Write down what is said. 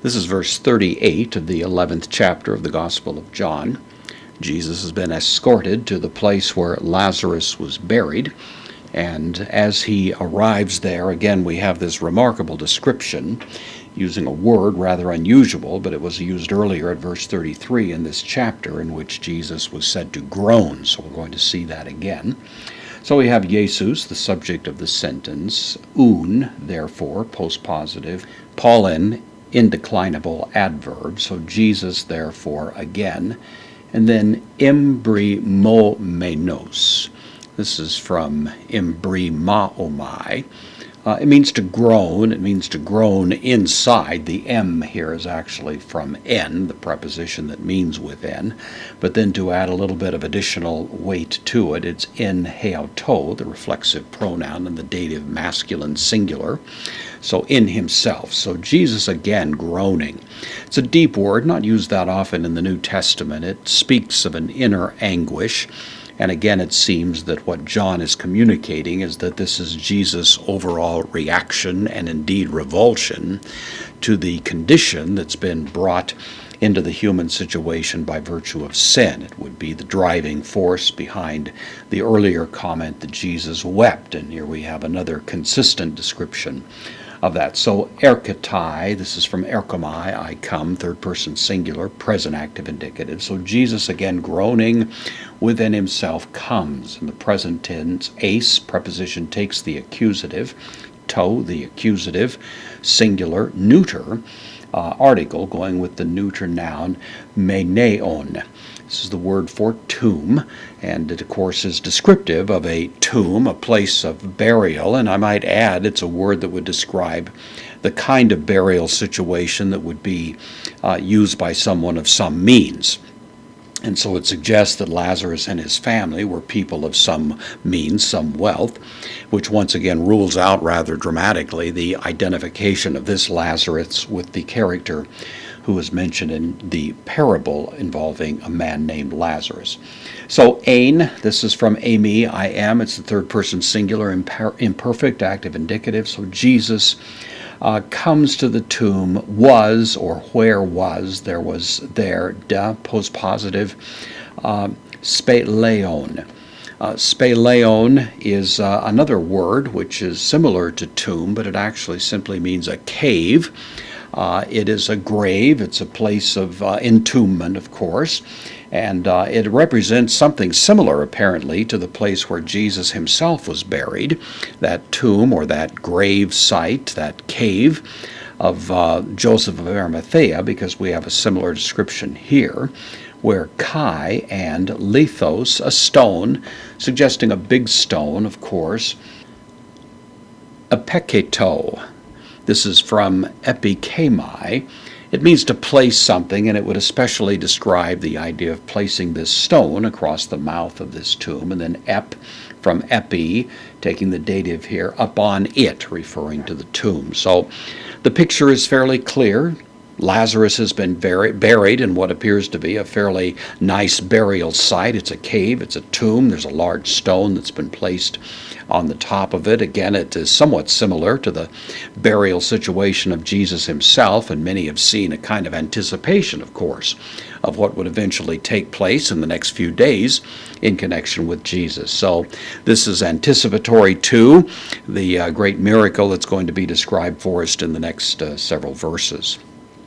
This is verse 38 of the 11th chapter of the Gospel of John. Jesus has been escorted to the place where Lazarus was buried, and as he arrives there, again we have this remarkable description using a word rather unusual, but it was used earlier at verse 33 in this chapter, in which Jesus was said to groan, so we're going to see that again. So we have Jesus, the subject of the sentence, un, therefore, postpositive, Pauline, indeclinable adverb, so Jesus, therefore, again, and then embrymomenos. This is from embrymaomai. It means to groan. It means to groan inside. The M here is actually from en, the preposition that means within. But then to add a little bit of additional weight to it, it's en heauto, the reflexive pronoun, and the dative masculine singular. So in himself. So Jesus again groaning. It's a deep word, not used that often in the New Testament. It speaks of an inner anguish. And again, it seems that what John is communicating is that this is Jesus' overall reaction and indeed revulsion to the condition that's been brought into the human situation by virtue of sin. It would be the driving force behind the earlier comment that Jesus wept. And here we have another consistent description of that. So erketai, this is from erkomai, I come, third person singular, present active indicative. So Jesus again groaning within himself comes. In the present tense, ace, preposition takes the accusative, to, the accusative, singular, neuter, article going with the neuter noun, meneon. This is the word for tomb, and it, of course, is descriptive of a tomb, a place of burial, and I might add it's a word that would describe the kind of burial situation that would be used by someone of some means. And so it suggests that Lazarus and his family were people of some means, some wealth, which once again rules out rather dramatically the identification of this Lazarus with the character who is mentioned in the parable involving a man named Lazarus. So ein, this is from eimi, I am. It's the third person singular, imperfect, active indicative. So Jesus comes to the tomb, was, or where was, there was there, da, postpositive, speleon. Speleon is another word which is similar to tomb, but it actually simply means a cave. It is a grave. It's a place of entombment, of course, and it represents something similar, apparently, to the place where Jesus himself was buried, that tomb or that grave site, that cave of Joseph of Arimathea, because we have a similar description here, where kai and lithos, a stone, suggesting a big stone, of course, epeketo. This is from epikemai. It means to place something, and it would especially describe the idea of placing this stone across the mouth of this tomb, and then ep from epi, taking the dative here, upon it, referring to the tomb. So the picture is fairly clear. Lazarus has been buried in what appears to be a fairly nice burial site. It's a cave, it's a tomb, there's a large stone that's been placed on the top of it. Again, it is somewhat similar to the burial situation of Jesus himself, and many have seen a kind of anticipation, of course, of what would eventually take place in the next few days in connection with Jesus. So this is anticipatory to the great miracle that's going to be described for us in the next several verses.